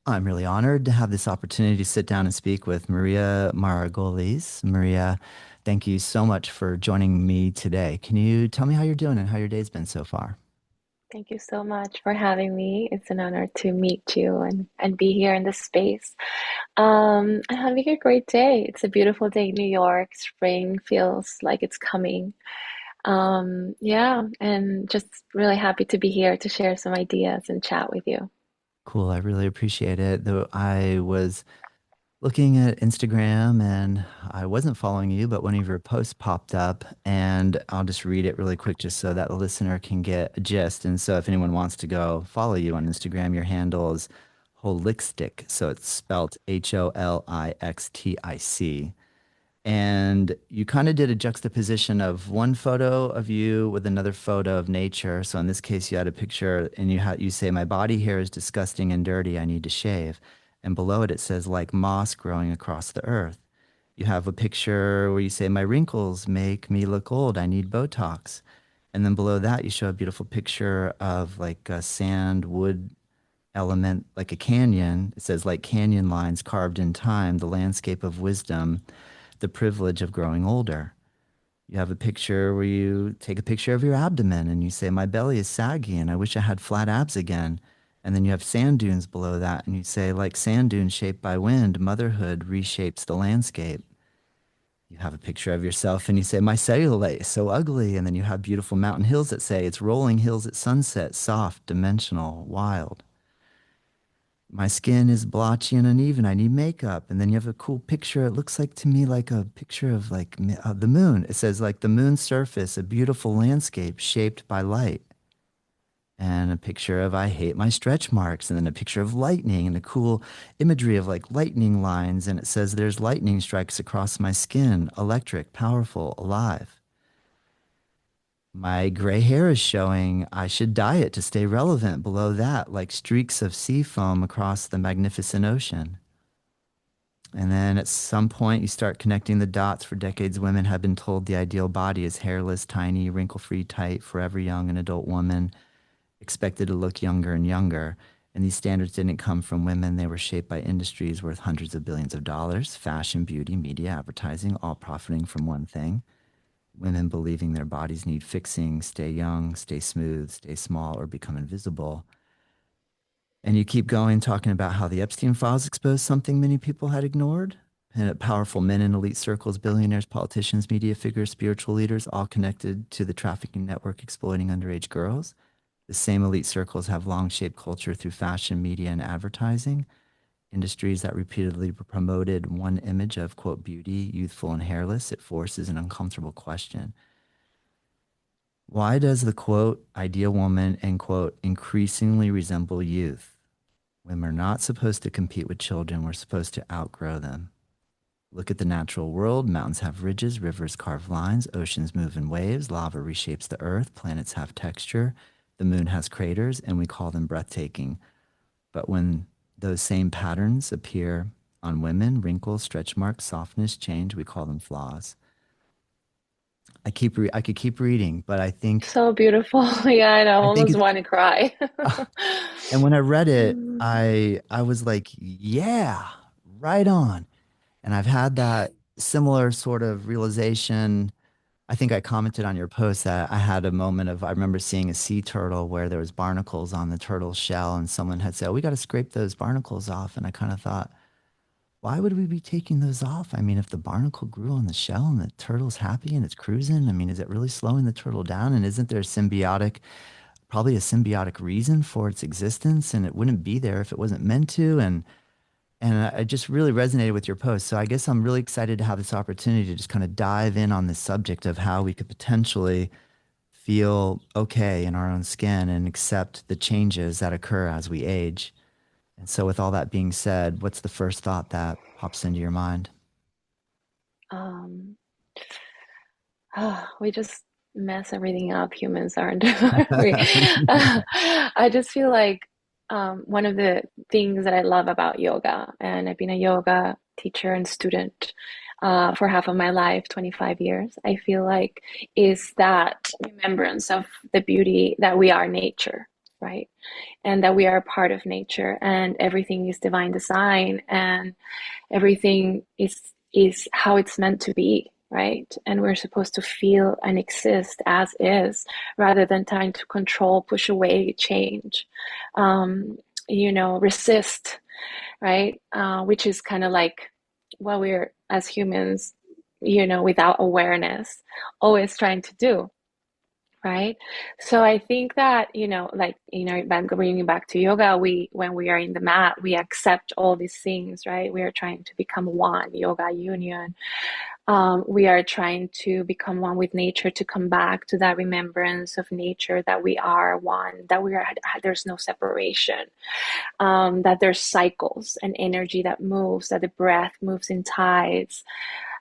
I'm really honored to have this opportunity to sit down and speak with Maria Margolies. Maria, thank you so much for joining me today. Can you tell me how you're doing and how your day's been so far? Thank you so much for having me. It's an honor to meet you and be here in this space. I'm having a great day. It's a beautiful day in New York. Spring feels like it's coming. Yeah, and just really happy to be here to share some ideas and chat with you. Cool, I really appreciate it. Though I was looking at Instagram and I wasn't following you, but one of your posts popped up, and I'll just read it really quick just so that the listener can get a gist. And so if anyone wants to go follow you on Instagram, your handle is holistic. So it's spelled Holixtic. And you kind of did a juxtaposition of one photo of you with another photo of nature. So in this case, you had a picture and you say, "My body hair is disgusting and dirty. I need to shave." And below it, it says, "Like moss growing across the earth." You have a picture where you say, "My wrinkles make me look old. I need Botox." And then below that, you show a beautiful picture of like a sand wood element, like a canyon. It says, "Like canyon lines carved in time, the landscape of wisdom, the privilege of growing older." You have a picture where you take a picture of your abdomen and you say, "My belly is saggy and I wish I had flat abs again." And then you have sand dunes below that and you say, "Like sand dunes shaped by wind, motherhood reshapes the landscape." You have a picture of yourself and you say, "My cellulite is so ugly." And then you have beautiful mountain hills that say, "It's rolling hills at sunset, soft, dimensional, wild." My skin is blotchy and uneven. I need makeup. And then you have a cool picture. It looks like to me like a picture of like the moon. It says like the moon's surface, a beautiful landscape shaped by light. And a picture of "I hate my stretch marks." And then a picture of lightning and a cool imagery of like lightning lines. And it says, "There's lightning strikes across my skin, electric, powerful, alive." My gray hair is showing. I should dye it to stay relevant. Below that, like streaks of sea foam across the magnificent ocean. And then at some point, you start connecting the dots. For decades, women have been told the ideal body is hairless, tiny, wrinkle free, tight, forever young, an adult woman, expected to look younger and younger. And these standards didn't come from women. They were shaped by industries worth hundreds of billions of dollars: fashion, beauty, media, advertising, all profiting from one thing: women believing their bodies need fixing, stay young, stay smooth, stay small, or become invisible. And you keep going, talking about how the Epstein files exposed something many people had ignored. And powerful men in elite circles, billionaires, politicians, media figures, spiritual leaders, all connected to the trafficking network exploiting underage girls. The same elite circles have long shaped culture through fashion, media, and advertising. Industries that repeatedly promoted one image of, quote, beauty, youthful and hairless. It forces an uncomfortable question. Why does the, quote, ideal woman, end quote, increasingly resemble youth? When we're not supposed to compete with children, we're supposed to outgrow them. Look at the natural world. Mountains have ridges, rivers carve lines, oceans move in waves, lava reshapes the earth, planets have texture, the moon has craters, and we call them breathtaking. But when those same patterns appear on women, wrinkles, stretch marks, softness, change, we call them flaws. I could keep reading, but I think So beautiful. Yeah, I know. I I think almost it's want to cry. and when I read it, Mm. I was like, yeah, right on. And I've had that similar sort of realization. I think I commented on your post that I had a moment of, I remember seeing a sea turtle where there was barnacles on the turtle's shell, and someone had said, "Oh, we got to scrape those barnacles off." And I kind of thought, why would we be taking those off? I mean, if the barnacle grew on the shell and the turtle's happy and it's cruising, I mean, is it really slowing the turtle down? And isn't there probably a symbiotic reason for its existence? And it wouldn't be there if it wasn't meant to. And I just really resonated with your post. So I guess I'm really excited to have this opportunity to just kind of dive in on this subject of how we could potentially feel okay in our own skin and accept the changes that occur as we age. And so, with all that being said, what's the first thought that pops into your mind? Um, we just mess everything up. Humans aren't we? I just feel like one of the things that I love about yoga, and I've been a yoga teacher and student for half of my life, 25 years, I feel like is that remembrance of the beauty that we are nature. right? And that we are a part of nature and everything is divine design and everything is how it's meant to be, right? And we're supposed to feel and exist as is rather than trying to control, push away, change, um, resist, right? Which is kind of like what we're as humans, without awareness, always trying to do. Right. So I think that, like, bringing back to yoga, when we are in the mat, we accept all these things, right? We are trying to become one, yoga union. We are trying to become one with nature, to come back to that remembrance of nature, that we are one, that there's no separation, that there's cycles and energy that moves, that the breath moves in tides.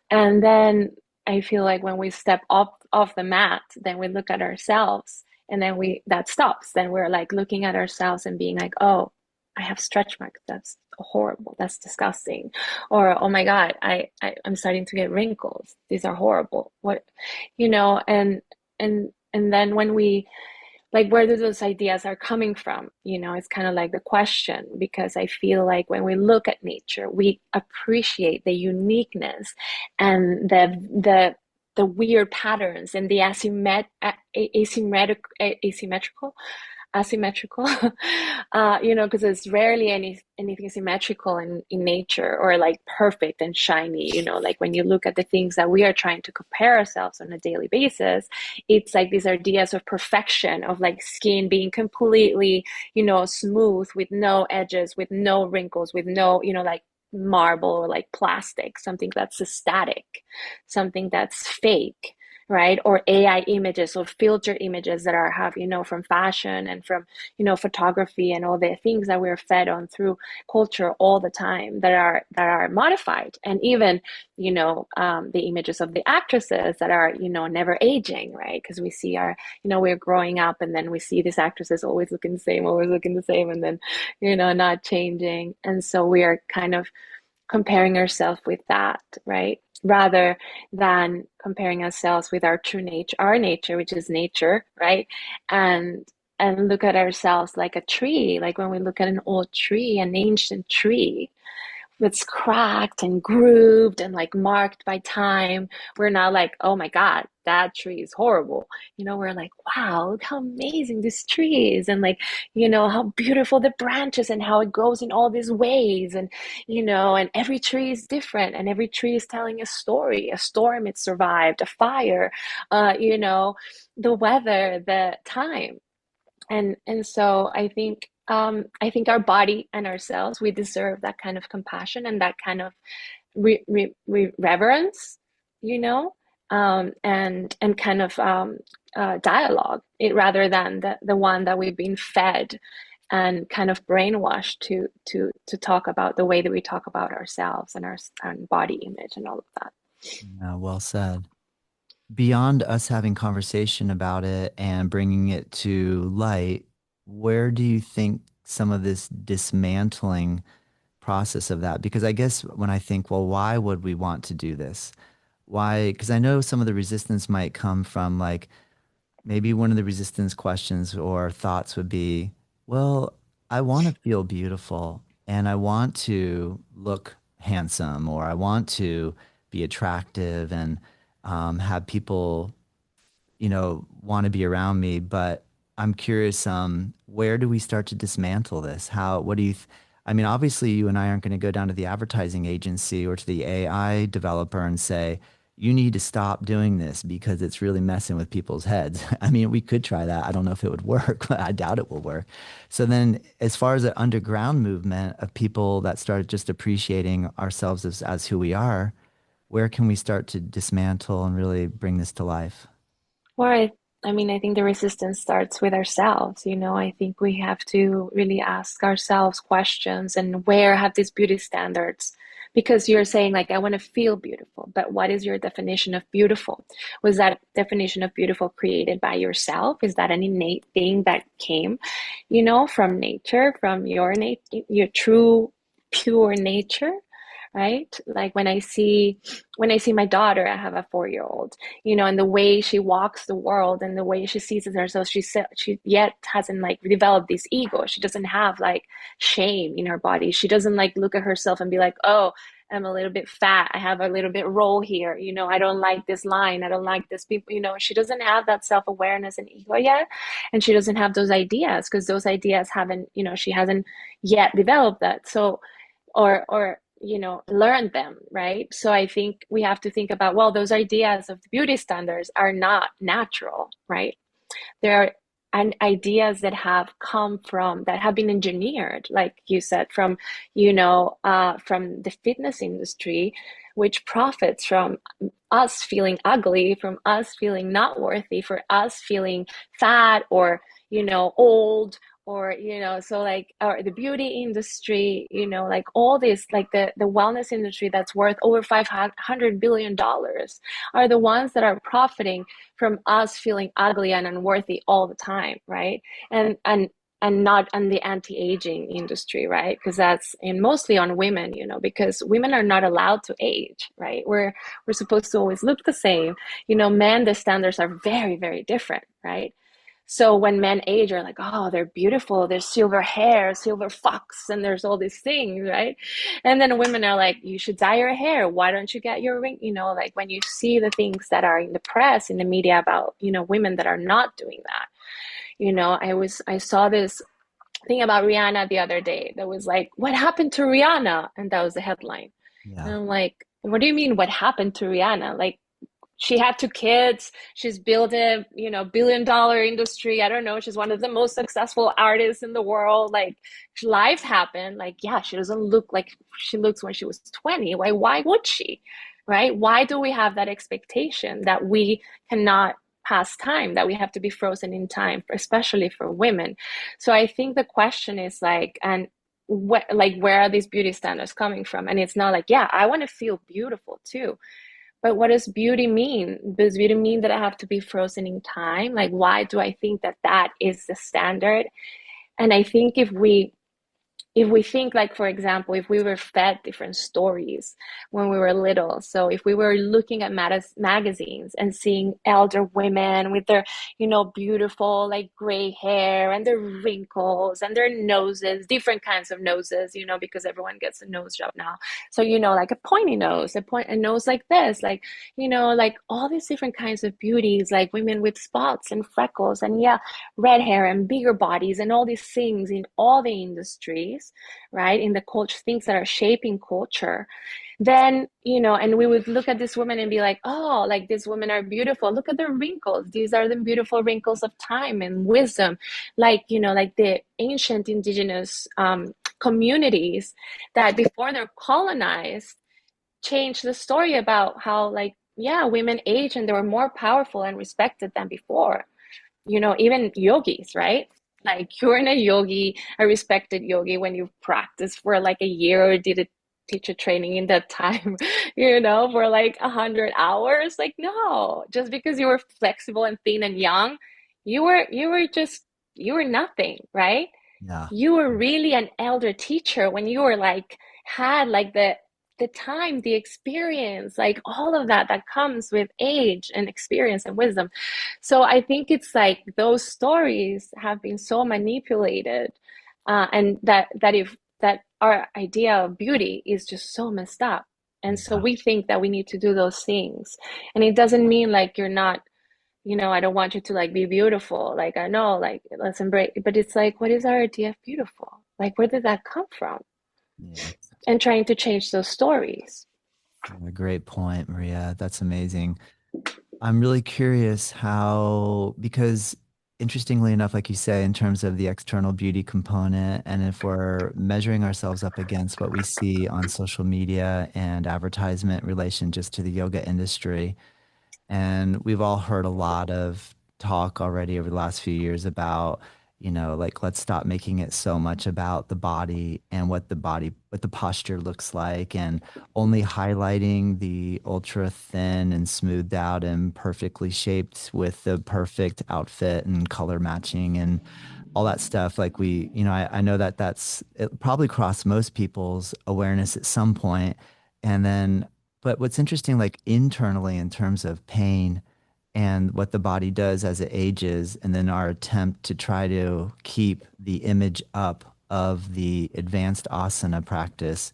And then I feel like when we step off the mat, then we look at ourselves and then that stops. Then we're like looking at ourselves and being like, oh, I have stretch marks. That's horrible. That's disgusting. Or, oh my God, I'm starting to get wrinkles. These are horrible. What, and then when we like, where do those ideas are coming from, it's kind of like the question, because I feel like when we look at nature we appreciate the uniqueness and the weird patterns and the asymmetrical, because there's rarely anything symmetrical in nature, or like perfect and shiny. Like when you look at the things that we are trying to compare ourselves on a daily basis, it's like these ideas of perfection, of like skin being completely, smooth, with no edges, with no wrinkles, with no, like marble or like plastic, something that's static, something that's fake, right? Or AI images or filter images that have, from fashion and from, photography and all the things that we're fed on through culture all the time, that are modified. And even, the images of the actresses that are, never aging, right? Because we see we're growing up and then we see these actresses always looking the same, and then, not changing. And so we are kind of comparing ourselves with that, right? Rather than comparing ourselves with our nature, which is nature, right? And look at ourselves like a tree, like when we look at an old tree, an ancient tree, it's cracked and grooved and like marked by time. We're not like, oh my God, that tree is horrible. We're like, wow, look how amazing this tree is. And like, how beautiful the branches and how it goes in all these ways. And, and every tree is different and every tree is telling a story, a storm it survived, a fire, the weather, the time. And so I think our body and ourselves, we deserve that kind of compassion and that kind of reverence, you know, and kind of dialogue, rather than the one that we've been fed and kind of brainwashed to talk about the way that we talk about ourselves and our body image and all of that. Yeah, well said. Beyond us having conversation about it and bringing it to light, where do you think some of this dismantling process of that? Because I guess when I think, well, why would we want to do this? Why? Because I know some of the resistance might come from like maybe one of the resistance questions or thoughts would be, well, I want to feel beautiful and I want to look handsome or I want to be attractive and have people want to be around me. But I'm curious, where do we start to dismantle this? What do I mean, obviously you and I aren't going to go down to the advertising agency or to the AI developer and say, you need to stop doing this because it's really messing with people's heads. I mean, we could try that. I don't know if it would work, but I doubt it will work. So then as far as the underground movement of people that started just appreciating ourselves as who we are, where can we start to dismantle and really bring this to life? Well, I think the resistance starts with ourselves. I think we have to really ask ourselves questions, and where have these beauty standards? Because you're saying, like, I want to feel beautiful, but what is your definition of beautiful? Was that definition of beautiful created by yourself? Is that an innate thing that came, from nature, from your true, pure nature? right? Like when I see my daughter, I have a 4-year-old, and the way she walks the world and the way she sees herself, she yet hasn't like developed this ego. She doesn't have like shame in her body. She doesn't like look at herself and be like, oh, I'm a little bit fat. I have a little bit roll here. I don't like this line. I don't like this people. She doesn't have that self-awareness and ego yet. And she doesn't have those ideas because those ideas haven't, she hasn't yet developed that. So, or learn them, right? So I think we have to think about, well, those ideas of beauty standards are not natural, right? There are and ideas that have been engineered, like you said, from the fitness industry, which profits from us feeling ugly, from us feeling not worthy, for us feeling fat or old, or so like, or the beauty industry, like all this, like the wellness industry that's worth over $500 billion are the ones that are profiting from us feeling ugly and unworthy all the time, right? And not on the anti-aging industry, right? Because that's and mostly on women, because women are not allowed to age, right? We're supposed to always look the same. Men, the standards are very, very different, right? So when men age, are like, oh, they're beautiful. There's silver hair, silver fox, and there's all these things, right? And then women are like, you should dye your hair. Why don't you get your ring? Like when you see the things that are in the press, in the media about, women that are not doing that. I saw this thing about Rihanna the other day that was like, what happened to Rihanna? And that was the headline. And Yeah. I'm like, what do you mean, what happened to Rihanna? Like, she had 2 kids. She's built a billion-dollar industry. I don't know. She's one of the most successful artists in the world. Like, life happened. Like, yeah, she doesn't look like she looks when she was 20. Why would she? Right? Why do we have that expectation that we cannot pass time, that we have to be frozen in time, especially for women? So I think the question is like, and what, like, where are these beauty standards coming from? And it's not like, yeah, I want to feel beautiful too, but what does beauty mean? Does beauty mean that I have to be frozen in time? Like, why do I think that that is the standard? And I think if we think, like, for example, if we were fed different stories when we were little, so if we were looking at magazines and seeing elder women with their beautiful like gray hair and their wrinkles and their noses, different kinds of noses, because everyone gets a nose job now, so like a pointy nose, a nose like this, like like all these different kinds of beauties, like women with spots and freckles and, yeah, red hair and bigger bodies and all these things in all the industries, right? In the culture, things that are shaping culture. Then, and we would look at this woman and be like, oh, like these women are beautiful. Look at their wrinkles. These are the beautiful wrinkles of time and wisdom. Like, like the ancient indigenous communities that before they're colonized changed the story about how, like, yeah, women age and they were more powerful and respected than before. Even yogis, right? Like, you're in a respected yogi when you practice for like a year or did a teacher training in that time, for like 100 hours. Like, no, just because you were flexible and thin and young, you were nothing, right? Yeah. You were really an elder teacher when you were like, had like the time, the experience, like all of that comes with age and experience and wisdom. So I think it's like those stories have been so manipulated, and that our idea of beauty is just so messed up. And so Yeah. we think that we need to do those things. And it doesn't mean like you're not, I don't want you to like be beautiful. Like, I know, like, let's embrace, but it's like, what is our idea of beautiful? Like, where did that come from? Yeah. And trying to change those stories. A great point, Maria. That's amazing. I'm really curious how, because interestingly enough, like you say, in terms of the external beauty component, and if we're measuring ourselves up against what we see on social media and advertisement in relation just to the yoga industry, and we've all heard a lot of talk already over the last few years about, like, let's stop making it so much about the body and what the posture looks like, and only highlighting the ultra thin and smoothed out and perfectly shaped with the perfect outfit and color matching and all that stuff. Like, I know that it probably crossed most people's awareness at some point. And then, but what's interesting, like internally in terms of pain and what the body does as it ages, and then our attempt to try to keep the image up of the advanced asana practice,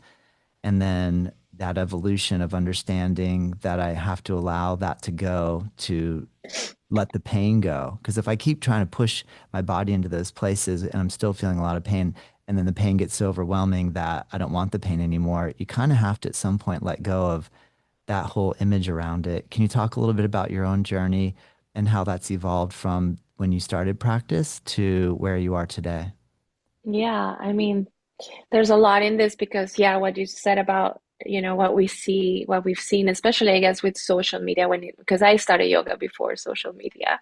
and then that evolution of understanding that I have to allow that to go to let the pain go. Because if I keep trying to push my body into those places and I'm still feeling a lot of pain, and then the pain gets so overwhelming that I don't want the pain anymore, you kind of have to at some point let go of that whole image around it. Can you talk a little bit about your own journey and how that's evolved from when you started practice to where you are today? Yeah, I mean, there's a lot in this because, yeah, what you said about, what we see, what we've seen, especially I guess with social media because I started yoga before social media.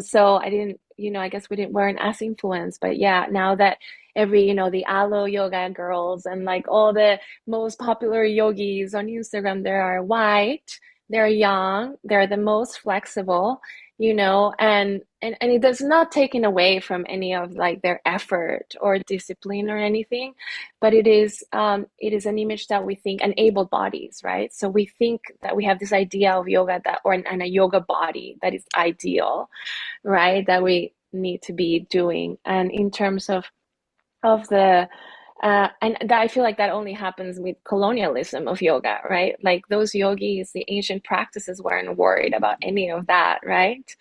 So I didn't, I guess weren't as influenced, but yeah, now that the aloe yoga girls and like all the most popular yogis on Instagram, they are white, they're young, they're the most flexible, and it does not taken away from any of like their effort or discipline or anything, but it is an image that we think, and able bodies, right? So we think that we have this idea of yoga and a yoga body that is ideal, right? That we need to be doing. And in terms of the and that I feel like that only happens with colonialism of yoga, right? Like those yogis, the ancient practices weren't worried about any of that, right?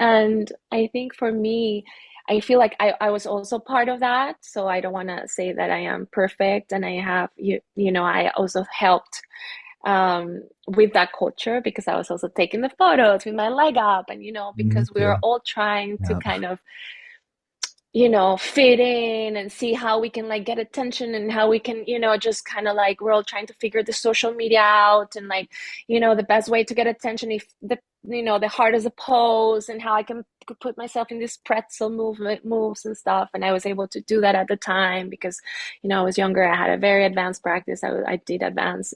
And I think for me, I feel like I was also part of that. So I don't want to say that I am perfect, and I have I also helped with that culture because I was also taking the photos with my leg up, and Me because we were too. all trying to Yeah. kind of fit in and see how we can like get attention, and how we can, just kind of like we're all trying to figure the social media out, and like, the best way to get attention, if the hardest pose, and how I can put myself in this pretzel movement moves and stuff. And I was able to do that at the time because, I was younger. I had a very advanced practice. I did advance,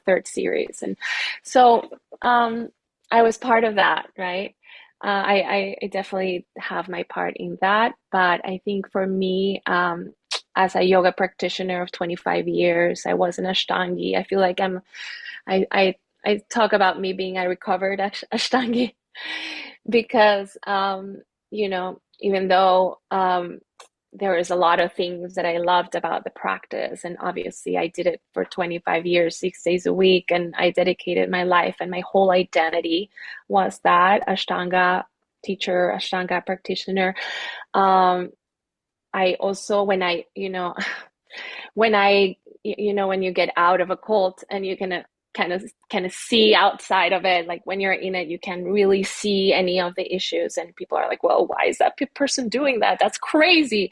third series. And so, I was part of that, right? I definitely have my part in that, but I think for me, as a yoga practitioner of 25 years, I was an Ashtangi. I feel like I, I, I talk about me being a recovered Ashtangi because, even though there is a lot of things that I loved about the practice. And obviously, I did it for 25 years, 6 days a week, and I dedicated my life, and my whole identity was that Ashtanga teacher, Ashtanga practitioner. Um, I also, when you get out of a cult and you can kind of see outside of it, like when you're in it, you can really see any of the issues, and people are like, well, why is that person doing that? That's crazy.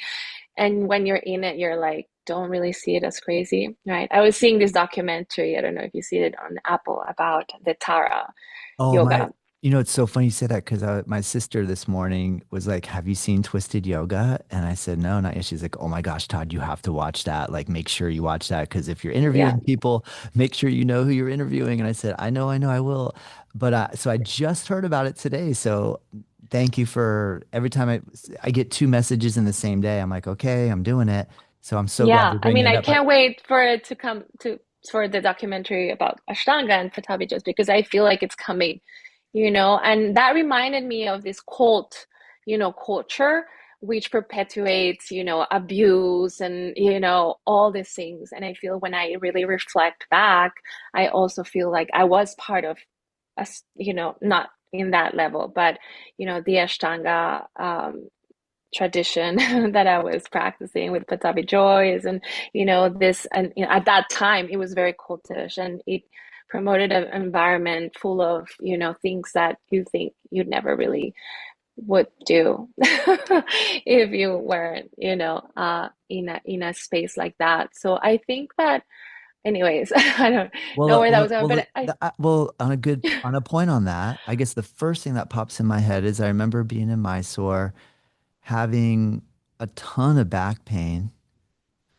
And when you're in it, you're like, don't really see it as crazy, right? I was seeing this documentary, I don't know if you see it on Apple, about the Tara Oh my, yoga. it's so funny you say that because my sister this morning was like, "Have you seen Twisted Yoga?" And I said, "No, not yet." She's like, "Oh my gosh, Todd, you have to watch that. Like, make sure you watch that because if you're Yeah. interviewing people, make sure you know who you're interviewing." And I said, I know, I will." But so I just heard about it today. So thank you for every time I get two messages in the same day. I'm like, okay, I'm doing it. So I'm so glad Yeah. you're I bringing mean, it I up. But can't wait for it to come to for the documentary about Ashtanga and Patabi, just because I feel like it's coming, and that reminded me of this cult, culture which perpetuates, abuse and, all these things. And I feel when I really reflect back, I also feel like I was part of us, not in that level, but, the Ashtanga tradition that I was practicing with Patabi Joys, and this, and at that time it was very cultish, and it promoted an environment full of things that you think you'd never really would do if you weren't in a space like that. So I think that, anyways, I don't know where that was going, but I well, on a point on that, I guess the first thing that pops in my head is I remember being in Mysore, having a ton of back pain,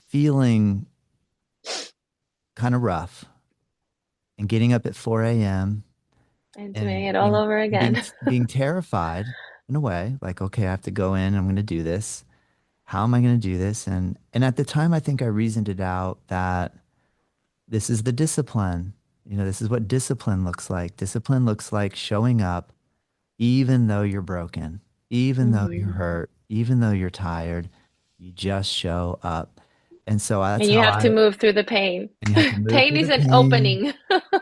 feeling kind of rough, and getting up at 4 a.m. am doing and it all over again. being terrified in a way, like, okay, I have to go in, I'm going to do this. How am I going to do this? And at the time, I think I reasoned it out that this is the discipline. This is what discipline looks like. Discipline looks like showing up even though you're broken, even though you're Hmm. hurt, even though you're tired, you just show up. And so that's And you how have to I, move through the pain. and you have to move Pain through is the an pain. opening.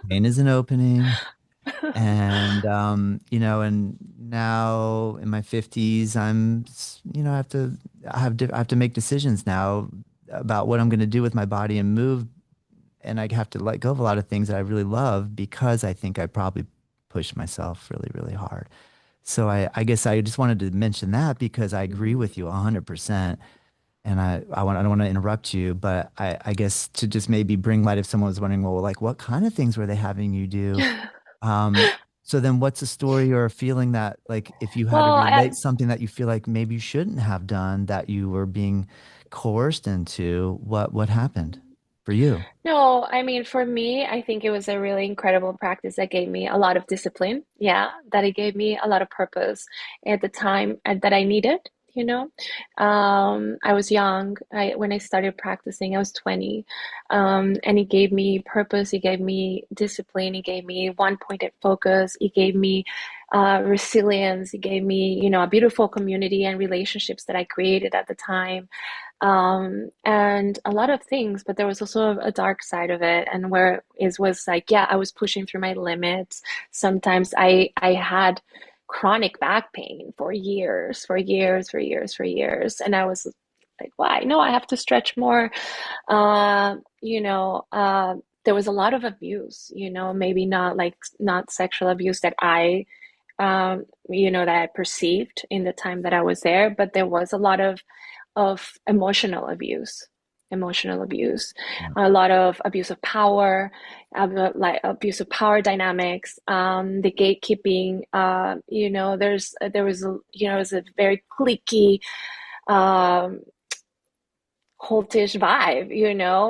Pain is an opening. And, and now in my 50s, I have to make decisions now about what I'm going to do with my body and move. And I have to let go of a lot of things that I really love because I think I probably pushed myself really, really hard. So I guess I just wanted to mention that because I agree Mhm. with you 100%. And I don't want to interrupt you, but I guess to just maybe bring light if someone was wondering, well, like what kind of things were they having you do? Um, so then what's a story or a feeling that like if you had to Well, relate something that you feel like maybe you shouldn't have done that you were being coerced into, what happened for you? no, I mean, for me, I think it was a really incredible practice that gave me a lot of discipline. Yeah, that it gave me a lot of purpose at the time that I needed, you know. I was young. When I started practicing, I was 20. And it gave me purpose, it gave me discipline, it gave me one-pointed focus, it gave me resilience, it gave me, a beautiful community and relationships that I created at the time, and a lot of things, but there was also a dark side of it, and where it was like, yeah, I was pushing through my limits. Sometimes I had chronic back pain for years, for years, for years, for years, and I was like, why? No, I have to stretch more. Uh, you know, there was a lot of abuse, maybe not sexual abuse that that I perceived in the time that I was there, but there was a lot of emotional abuse, Yeah. a lot of abuse of power, like abuse of power dynamics, the gatekeeping. There was it was a very cliquey, um, cultish vibe,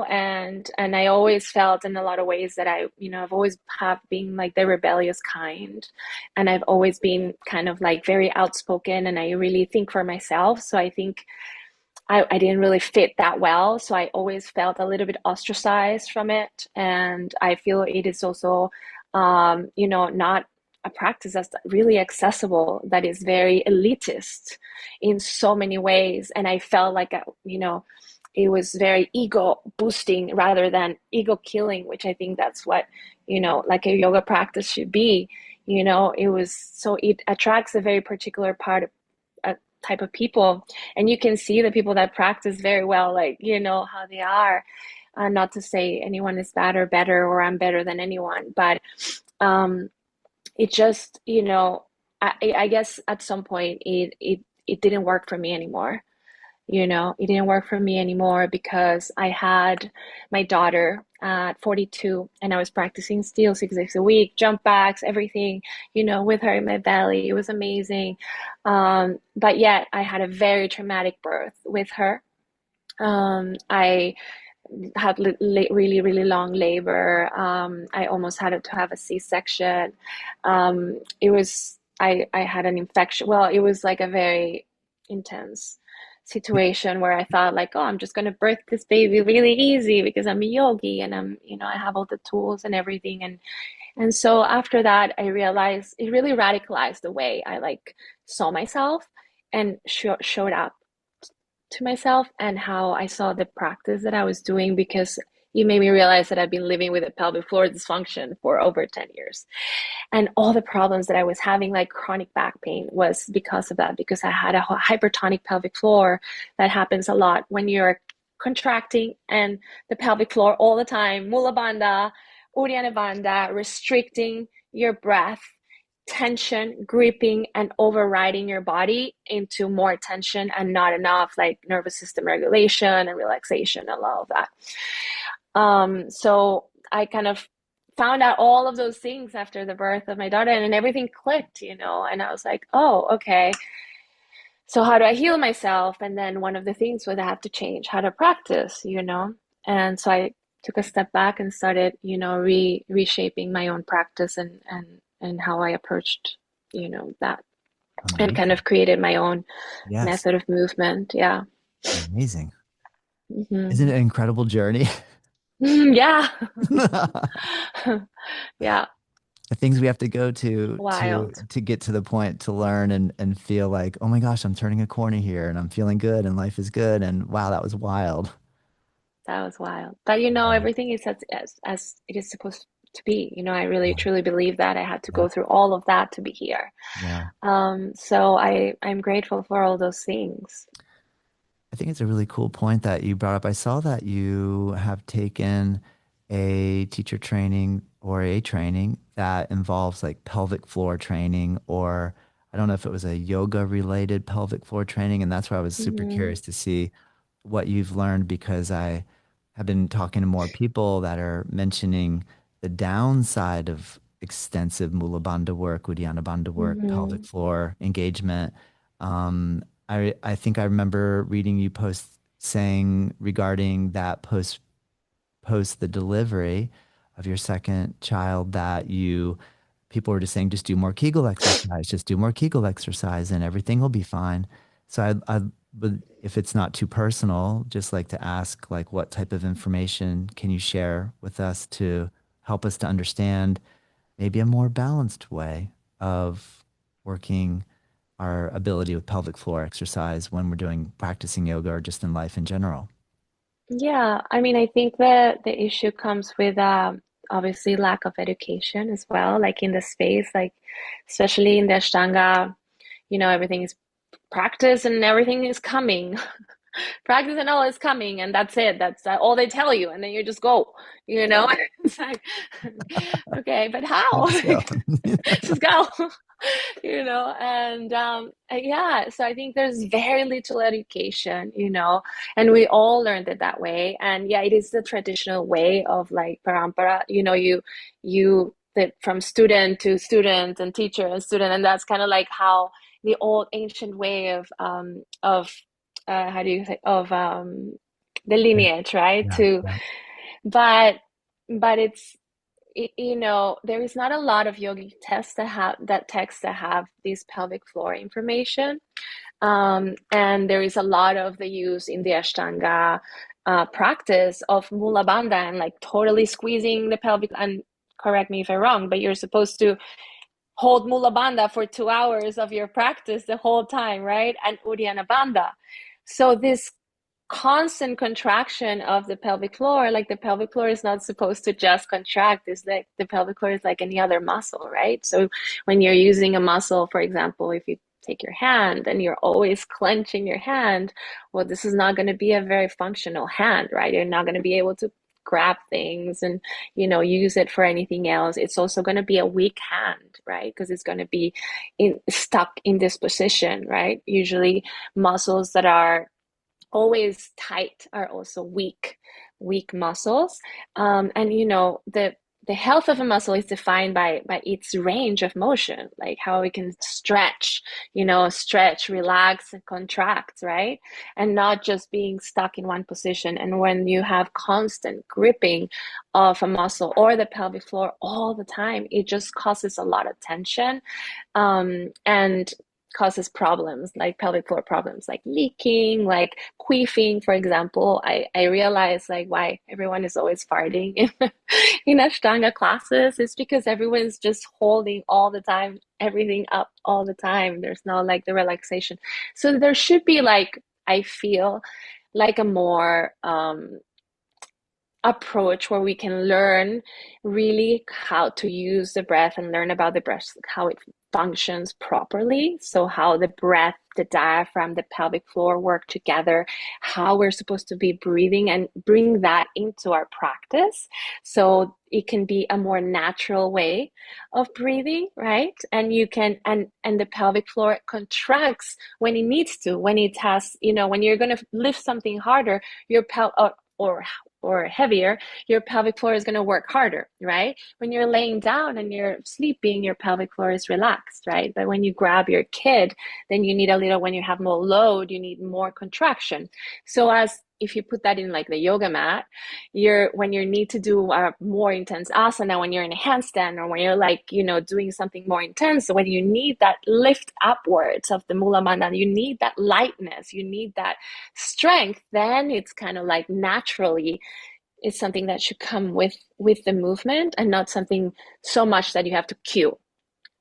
and I always felt in a lot of ways that I've always have been like the rebellious kind, and I've always been kind of like very outspoken, and I really think for myself. So I think I didn't really fit that well. So I always felt a little bit ostracized from it. And I feel it is also, not a practice that's really accessible, that is very elitist in so many ways. And I felt like, it was very ego boosting rather than ego killing, which I think that's what, like a yoga practice should be. It attracts a very particular type of people, and you can see the people that practice very well, like how they are. Not to say anyone is bad or better, or I'm better than anyone, but um it just, I guess at some point it didn't work for me anymore. It didn't work for me anymore because I had my daughter at 42, and I was practicing still 6 days a week, jump backs, everything, with her in my belly. It was amazing. But yet I had a very traumatic birth with her. I had really, really long labor. I almost had to have a C-section. I had an infection. Well, it was like a very intense situation where I thought like, oh, I'm just gonna birth this baby really easy because I'm a yogi, and I have all the tools and everything. And so after that, I realized it really radicalized the way I like saw myself and showed up to myself, and how I saw the practice that I was doing, because it made me realize that I've been living with a pelvic floor dysfunction for over 10 years. And all the problems that I was having, like chronic back pain, was because of that, because I had a hypertonic pelvic floor. That happens a lot when you're contracting and the pelvic floor all the time, Mula Bandha, Uddiyana Bandha, restricting your breath, tension, gripping, and overriding your body into more tension and not enough like nervous system regulation and relaxation and all of that. So I kind of found out all of those things after the birth of my daughter, and everything clicked, and I was like, oh, okay. So how do I heal myself? And then one of the things was I have to change how to practice. And so I took a step back and started, reshaping my own practice, and how I approached, that, and kind Amazing. of created my own Yes. method of movement. Yeah. Amazing. Hmm. Isn't it an incredible journey? Yeah. The Yeah. things we have to go to Wild. to get to the point to learn and feel like, oh my gosh, I'm turning a corner here and I'm feeling good and life is good and wow, that was wild. That was wild. But Yeah. everything is as it is supposed to be. I really Yeah. truly believe that I had to Yeah. go through all of that to be here. Yeah. So I'm grateful for all those things. I think it's a really cool point that you brought up. I saw that you have taken a teacher training or a training that involves like pelvic floor training, or I don't know if it was a yoga related pelvic floor training. And that's why I was super Hmm. curious to see what you've learned because I have been talking to more people that are mentioning the downside of extensive Mula Bandha work, Uddiyana Bandha work, pelvic Hmm. floor engagement. I think I remember reading you post saying regarding that post the delivery of your second child that you people were just saying just do more Kegel exercise, just do more Kegel exercise and everything will be fine. So I would, if it's not too personal, just like to ask like what type of information can you share with us to help us to understand maybe a more balanced way of working our ability with pelvic floor exercise when we're doing practicing yoga or just in life in general. Yeah, I mean, I think that the issue comes with obviously lack of education as well, like in the space, like especially in the Ashtanga, everything is practice and everything is coming. Practice and all is coming, and that's it. That's all they tell you, and then you just go, you know? It's like, okay, but how? Let's go. Just go. And yeah, so I think there's very little education, and we all learned it that way. And yeah, it is the traditional way of like parampara, that from student to student and teacher and student, and that's kind of like how the old ancient way of how do you say of the Yeah, lineage, right? yeah, To yeah, but it's there is not a lot of yogic texts that have this pelvic floor information. And there is a lot of the use in the Ashtanga practice of Mula Bandha and like totally squeezing the pelvic. And correct me if I'm wrong, but you're supposed to hold Mula Bandha for 2 hours of your practice the whole time, right? And Uddiyana Bandha. So this constant contraction of the pelvic floor, like the pelvic floor is not supposed to just contract. It's like the pelvic floor is like any other muscle, right? So when you're using a muscle, for example, if you take your hand and you're always clenching your hand, well, this is not going to be a very functional hand, right? You're not going to be able to grab things and use it for anything else. It's also going to be a weak hand, right? Because it's going to be stuck in this position, right? Usually muscles that are always tight are also weak muscles. And the health of a muscle is defined by its range of motion, like how it can stretch, relax, and contract, right? And not just being stuck in one position. And when you have constant gripping of a muscle or the pelvic floor all the time, it just causes a lot of tension, and causes problems like pelvic floor problems, like leaking, like queefing, for example. I realize like why everyone is always farting in Ashtanga classes. It's because everyone's just holding all the time, everything up all the time. There's not like the relaxation. So there should be like, I feel like a more approach where we can learn really how to use the breath and learn about the breath, how it functions properly. So, how the breath, the diaphragm, the pelvic floor work together, how we're supposed to be breathing, and bring that into our practice. So, it can be a more natural way of breathing, right? And you can, and the pelvic floor contracts when it needs to, when it has, when you're going to lift something harder, your or heavier, your pelvic floor is going to work harder, right? When you're laying down and you're sleeping, your pelvic floor is relaxed, right? But when you grab your kid, then you need a little, when you have more load, you need more contraction. So as if you put that in like the yoga mat, when you need to do a more intense asana, when you're in a handstand, or when you're like, doing something more intense, when you need that lift upwards of the Mula Bandha, you need that lightness, you need that strength, then it's kind of like naturally is something that should come with the movement and not something so much that you have to cue,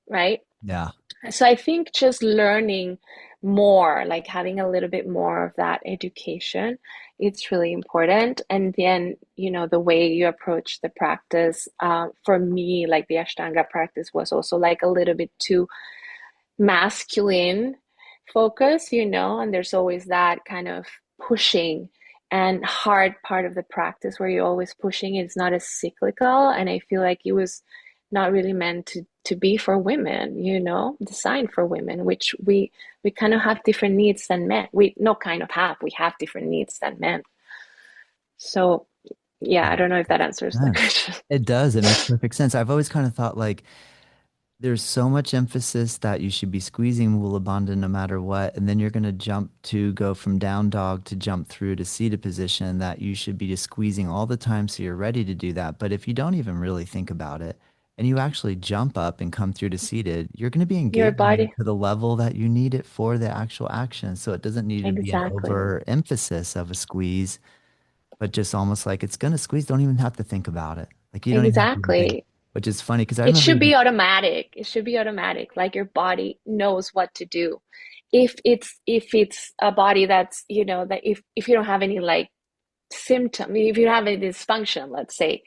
right? Yeah. So I think just learning more, like having a little bit more of that education, it's really important. And then, the way you approach the practice, for me, like the Ashtanga practice was also like a little bit too masculine focus, and there's always that kind of pushing and hard part of the practice where you're always pushing. It's not as cyclical, and I feel like it was not really meant to be for women, designed for women, which we kind of have different needs than men. We no kind of have, we have different needs than men. So yeah, I don't know if that answers the Sense. question. It does. It makes perfect sense. I've always kind of thought like there's so much emphasis that you should be squeezing Mula Bandha no matter what, and then you're going to jump to go from down dog to jump through to seated position that you should be just squeezing all the time so you're ready to do that. But if you don't even really think about it and you actually jump up and come through to seated, you're going to be Your engaging body. to the level that you need it for the actual action. So it doesn't need to be an Exactly. overemphasis of a squeeze, but just almost like it's going to squeeze. Don't even have to think about it. Like you don't even have to even think, Exactly. which is funny because I It remember should even, be automatic. It should be automatic. Like your body knows what to do. If it's a body that's, that if you don't have any like symptom, if you have a dysfunction, let's say,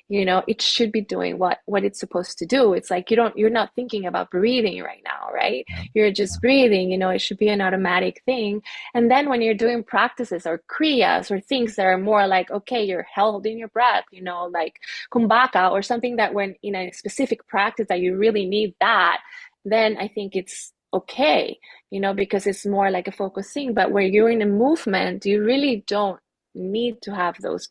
it should be doing what it's supposed to do. It's like you're not thinking about breathing right now, right? yeah, You're just breathing. It should be an automatic thing. And then when you're doing practices or kriyas or things that are more like, okay, you're held in your breath, like kumbhaka or something that when in a specific practice that you really need that, then I think it's okay, because it's more like a focus thing. But where you're in a movement, you really don't need to have those,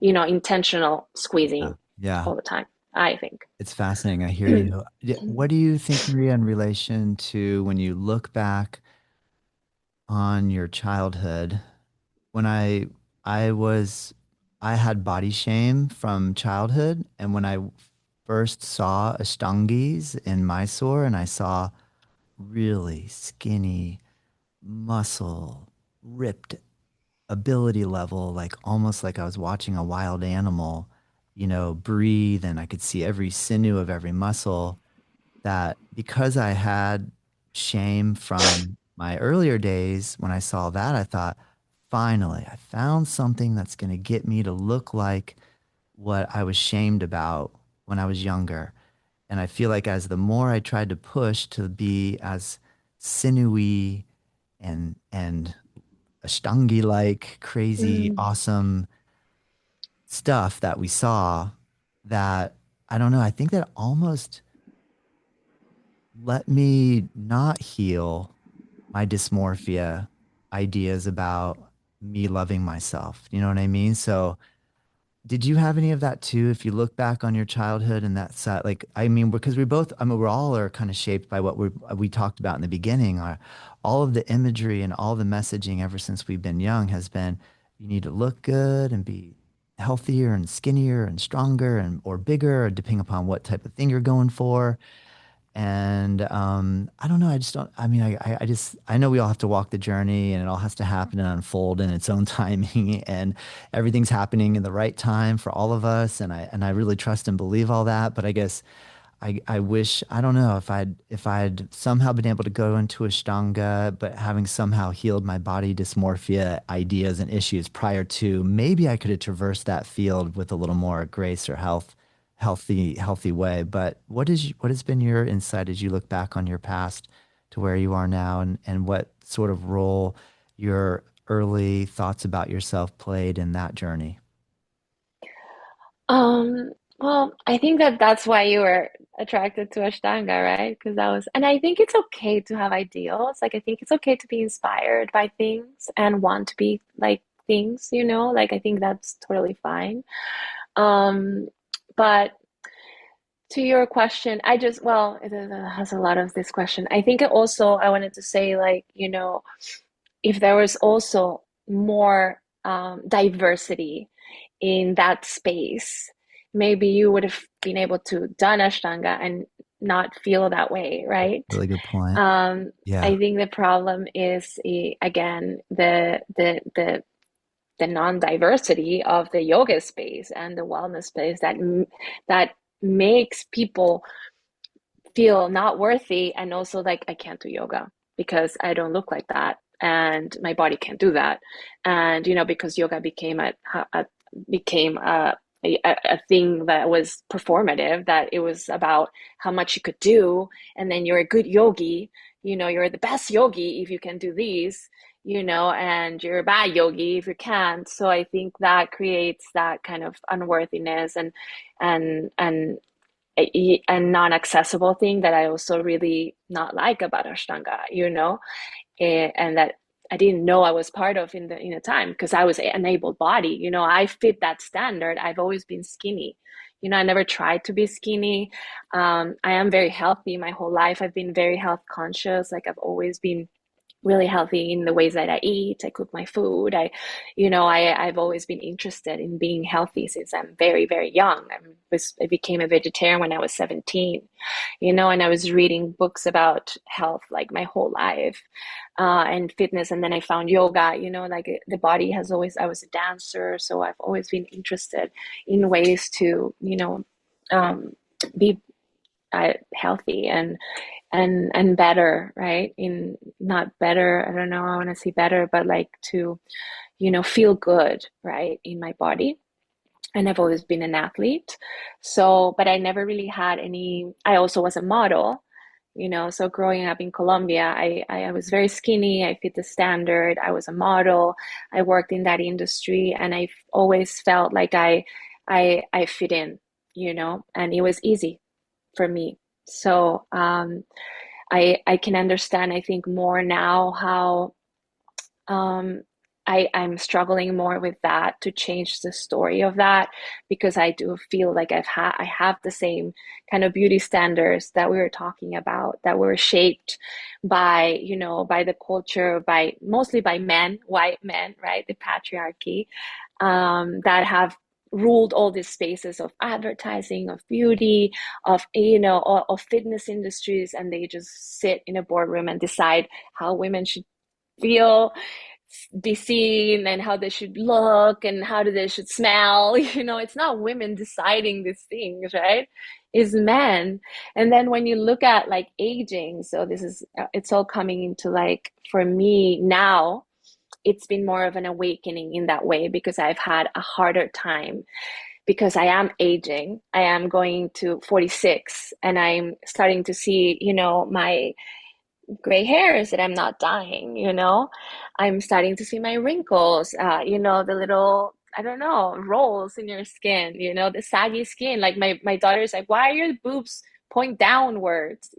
intentional yeah, squeezing yeah. all the time, I think. It's fascinating. I hear you. What do you think, Maria, in relation to when you look back on your childhood? When I was I had body shame from childhood, and when I first saw Ashtangis in Mysore, and I saw really skinny, muscle, ripped ability level, like almost like I was watching a wild animal, breathe, and I could see every sinew of every muscle. That because I had shame from my earlier days, when I saw that, I thought, finally, I found something that's going to get me to look like what I was shamed about when I was younger. And I feel like as the more I tried to push to be as sinewy and Ashtangi like crazy Mm, awesome stuff that we saw, that I don't know, I think that almost let me not heal my dysmorphia ideas about me loving myself. You know what I mean? So did you have any of that too? If you look back on your childhood and that's like, I mean, because we both, I mean, we're all are kind of shaped by what we talked about in the beginning. All of the imagery and all the messaging ever since we've been young has been, you need to look good and be healthier and skinnier and stronger and or bigger, depending upon what type of thing you're going for. And I don't know. I just don't. I mean, I just I know we all have to walk the journey, and it all has to happen and unfold in its own timing, and everything's happening in the right time for all of us. And I really trust and believe all that. But I guess I wish I don't know if I'd somehow been able to go into Ashtanga, but having somehow healed my body dysmorphia ideas and issues prior to, maybe I could have traversed that field with a little more grace or healthy way. But what has been your insight as you look back on your past to where you are now, and what sort of role your early thoughts about yourself played in that journey? Um, well, I think that that's why you were attracted to Ashtanga, right? Because and I think it's okay to have ideals. Like, I think it's okay to be inspired by things and want to be like things, Like, I think that's totally fine. Um, but to your question, well, it has a lot of this question. I think I wanted to say, like, if there was also more diversity in that space, maybe you would have been able to done Ashtanga and not feel that way, right? Really good point. Um, Yeah. I think the problem is again the the non-diversity of the yoga space and the wellness space that makes people feel not worthy, and also like I can't do yoga because I don't look like that and my body can't do that. And because yoga became a became a thing that was performative, that it was about how much you could do, and then you're a good yogi, you're the best yogi if you can do these, and you're a bad yogi if you can't. So I think that creates that kind of unworthiness and a non-accessible thing that I also really not like about Ashtanga, and that I didn't know I was part of in the time, because I was an able body. I fit that standard. I've always been skinny. I never tried to be skinny. I am very healthy my whole life. I've been very health conscious. Like I've always been really healthy in the ways that I eat. I cook my food. I've always been interested in being healthy since I'm very, very young. I became a vegetarian when I was 17, and I was reading books about health like my whole life, and fitness. And then I found yoga, like the body has always, I was a dancer. So I've always been interested in ways to, um, be healthy and better, right? In not better, I don't know, I want to say better, but like to, feel good, right, in my body. And I've always been an athlete. So, but I never really had any, I also was a model, so growing up in Colombia, I was very skinny, I fit the standard, I was a model, I worked in that industry, and I always felt like I fit in, and it was easy for me. So I can understand, I think, more now how um, I'm struggling more with that, to change the story of that, because I do feel like I have the same kind of beauty standards that we were talking about, that were shaped by, by the culture, by mostly by men, white men, right? The patriarchy, that have ruled all these spaces of advertising, of beauty, of of fitness industries, and they just sit in a boardroom and decide how women should feel, be seen, and how they should look, and how they should smell. It's not women deciding these things, right? It's men. And then when you look at like aging, so this is it's all coming into, like, for me now, it's been more of an awakening in that way, because I've had a harder time, because I am aging. I am going to 46, and I'm starting to see, my gray hairs that I'm not dying, I'm starting to see my wrinkles, the little, I don't know, rolls in your skin, the saggy skin. Like my daughter's like, why are your boobs point downwards?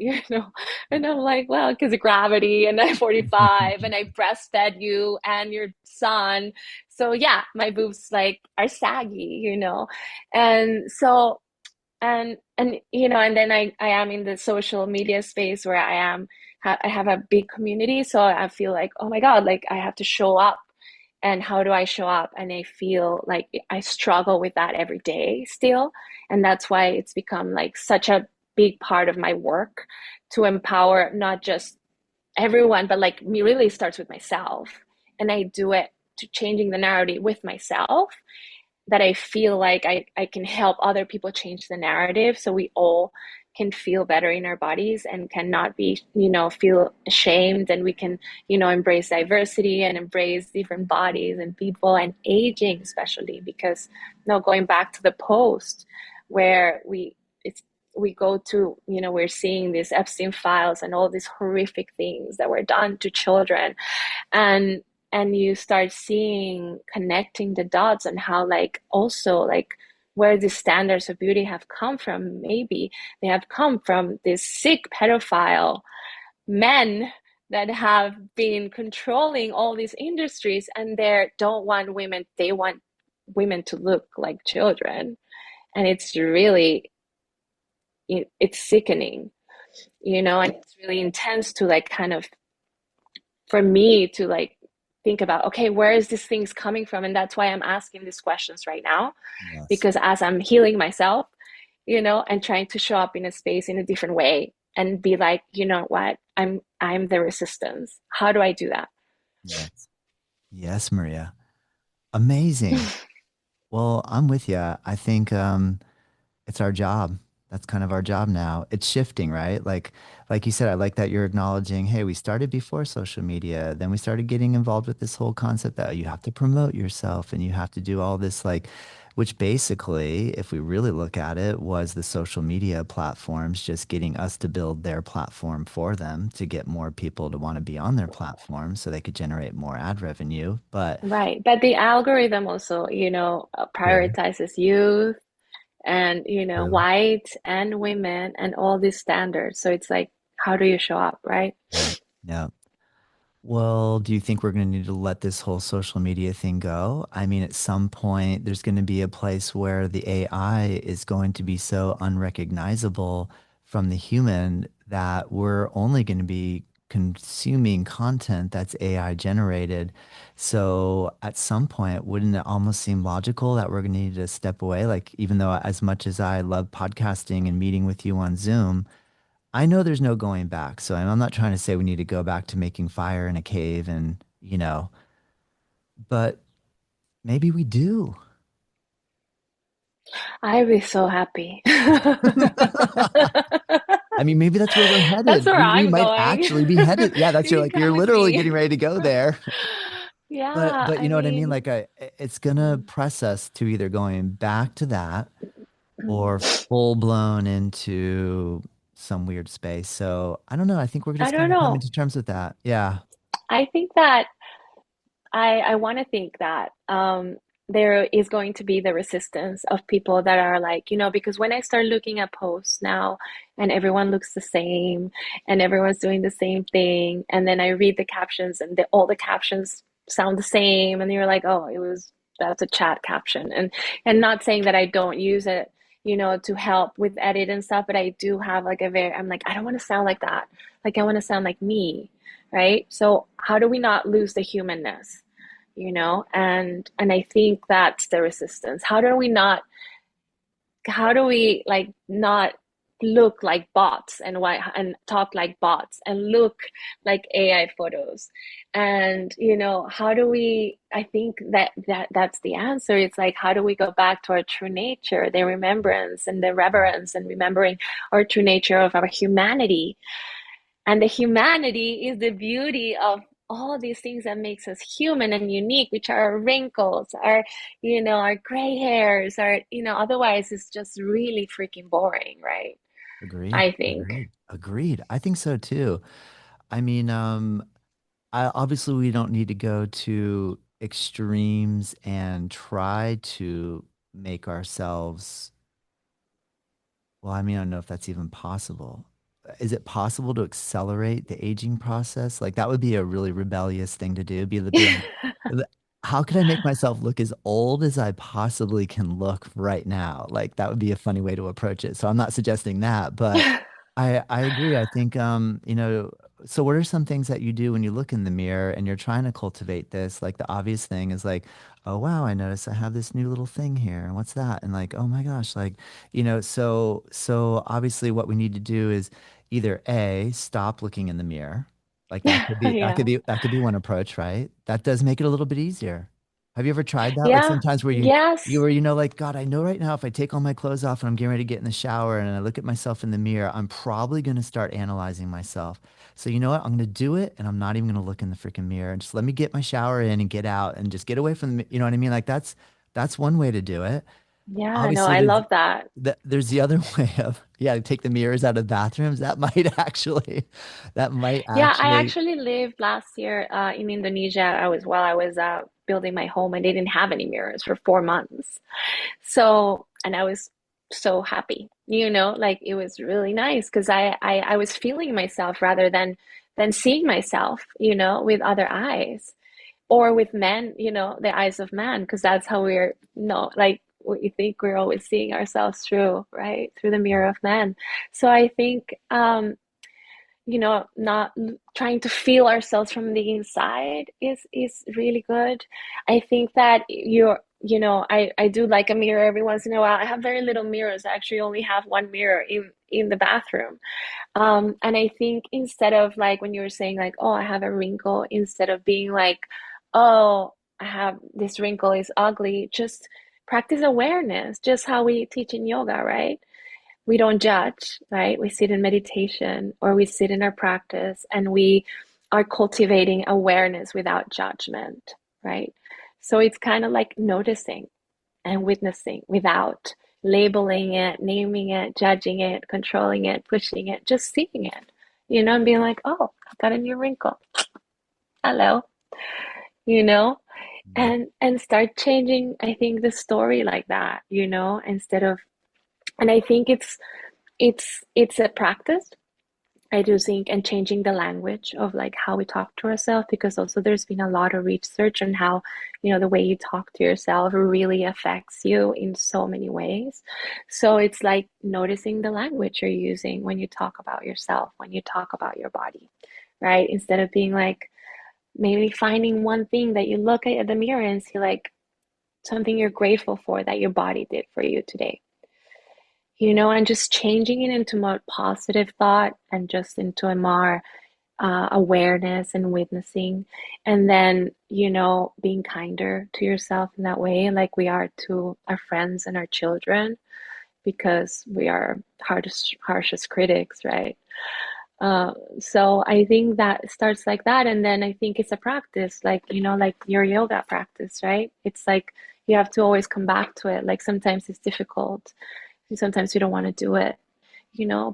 And I'm like, well, because of gravity, and I'm 45, and I breastfed you and your son. So yeah, my boobs like are saggy, and so and then I am in the social media space where I have a big community, so I feel like, oh my God, like I have to show up. And how do I show up? And I feel like I struggle with that every day still. And that's why it's become like such a big part of my work, to empower not just everyone, but like me, really starts with myself. And I do it to changing the narrative with myself, that I feel like I can help other people change the narrative, so we all can feel better in our bodies and cannot be, feel ashamed, and we can, embrace diversity and embrace different bodies and people, and aging especially, because going back to the post where we go to, we're seeing these Epstein files and all these horrific things that were done to children, and you start seeing, connecting the dots on how, like, also like where the standards of beauty have come from. Maybe they have come from these sick pedophile men that have been controlling all these industries, and they don't want women, they want women to look like children. And it's really, it's sickening, and it's really intense to, like, kind of, for me to, like, think about, okay, where is these things coming from? And that's why I'm asking these questions right now, Yes. because as I'm healing myself, and trying to show up in a space in a different way, and be like, you know what, I'm the resistance. How do I do that? Yes. Yes, Maria. Amazing. Well, I'm with you. I think it's our job. That's kind of our job now. It's shifting, right? Like you said, I like that you're acknowledging, hey, we started before social media, then we started getting involved with this whole concept that you have to promote yourself and you have to do all this like which basically, if we really look at it, was the social media platforms just getting us to build their platform for them to get more people to want to be on their platform so they could generate more ad revenue. But Right. But the algorithm also, true, prioritizes youth and, true. white and women and all these standards. So it's like, how do you show up, right? Yeah. Yeah. Well, do you think we're going to need to let this whole social media thing go? I mean, at some point, there's going to be a place where the AI is going to be so unrecognizable from the human that we're only going to be consuming content that's AI generated. So at some point, wouldn't it almost seem logical that we're going to need to step away? Like, even though as much as I love podcasting and meeting with you on Zoom, I know there's no going back. So I'm not trying to say we need to go back to making fire in a cave and, but maybe we do. I'd be so happy. I mean, maybe that's where we're That's headed. where We I'm might going. actually be headed. Yeah, that's you're You like come you're with literally me. getting ready to go there. Yeah, But I you know what I mean? mean, Like it's gonna press us to either going back to that or full blown into some weird space. So I don't know. I think we're I just don't kind of coming know. to terms with that. Yeah. I think that I want to think that there is going to be the resistance of people that are like, because when I start looking at posts now and everyone looks the same and everyone's doing the same thing, and then I read the captions and all the captions sound the same, and you're like, oh, that's a chat caption, and not saying that I don't use it, to help with edit and stuff, but I do have like I'm like, I don't want to sound like that. Like I want to sound like me, right? So how do we not lose the humanness? And I think that's the resistance. How do we like not look like bots and why and talk like bots and look like AI photos? And how do we, I think that's the answer. It's like, how do we go back to our true nature, the remembrance and the reverence, and remembering our true nature of our humanity? And the humanity is the beauty of all these things that makes us human and unique, which are our wrinkles, our gray hairs, otherwise it's just really freaking boring, right? Agreed. I think. Agreed. Agreed. I think so too. I mean, obviously we don't need to go to extremes and try to make ourselves, well, I mean, I don't know if that's even possible. Is it possible to accelerate the aging process? Like that would be a really rebellious thing to do. Be like, how could I make myself look as old as I possibly can look right now? Like that would be a funny way to approach it. So I'm not suggesting that, but I agree. I think so what are some things that you do when you look in the mirror and you're trying to cultivate this? Like the obvious thing is like, oh wow, I noticed I have this new little thing here. And what's that? And like, oh my gosh, like, so obviously what we need to do is either A, stop looking in the mirror. Like Yeah. that could be one approach, right? That does make it a little bit easier. Have you ever tried that? Like Yeah. sometimes where you Yes. were, like, God, I know right now if I take all my clothes off and I'm getting ready to get in the shower and I look at myself in the mirror, I'm probably going to start analyzing myself. So you know what? I'm going to do it and I'm not even going to look in the freaking mirror. And just let me get my shower in and get out and just get away from the, you know what I mean? Like that's one way to do it. Yeah, no, Obviously I there's love that. there's the other way of yeah, take the mirrors out of bathrooms. That might Yeah, I actually actually lived last year in Indonesia. While I was building my home, and they didn't have any mirrors for 4 months. So, and I was so happy, like it was really nice because I was feeling myself rather than seeing myself, with other eyes, or with men, the eyes of man, because that's how we're, like we think we're always seeing ourselves through, right? Through the mirror of men. So I think not trying to feel ourselves from the inside is really good. I think that I do like a mirror every once in a while. I have very little mirrors. I actually only have one mirror in the bathroom. And I think instead of like when you were saying like, oh, I have a wrinkle, instead of being like, oh, I have this wrinkle is ugly. Just practice awareness, just how we teach in yoga, right? We don't judge, right? We sit in meditation or we sit in our practice and we are cultivating awareness without judgment, right? So it's kind of like noticing and witnessing without labeling it, naming it, judging it, controlling it, pushing it, just seeing it, and being like, oh, I've got a new wrinkle. Hello, you know, Mm. and start changing, I think, the story like that, instead of, and I think it's a practice. I do think, and changing the language of like how we talk to ourselves, because also there's been a lot of research on how, the way you talk to yourself really affects you in so many ways. So it's like noticing the language you're using when you talk about yourself, when you talk about your body, right? Instead of being like, maybe finding one thing that you look at the mirror and see like something you're grateful for that your body did for you today, and just changing it into more positive thought and just into a more awareness and witnessing. And then, being kinder to yourself in that way, like we are to our friends and our children, because we are harshest critics, right? So I think that starts like that. And then I think it's a practice, like, like your yoga practice, right? It's like you have to always come back to it. Like sometimes it's difficult, and sometimes you don't want to do it,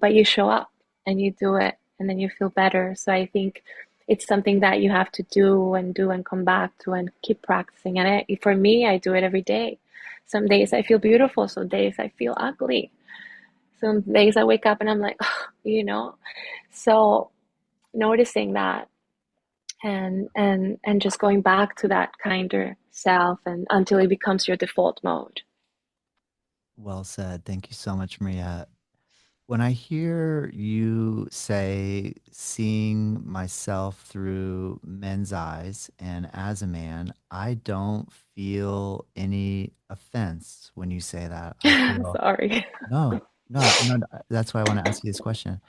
but you show up and you do it and then you feel better. So I think it's something that you have to do and come back to and keep practicing. And for me, I do it every day. Some days I feel beautiful, some days I feel ugly. Some days I wake up and I'm like, oh, So noticing that and just going back to that kinder self and until it becomes your default mode. Well said. Thank you so much, Maria. When I hear you say seeing myself through men's eyes and as a man, I don't feel any offense when you say that. I feel Sorry. no, no. That's why I want to ask you this question.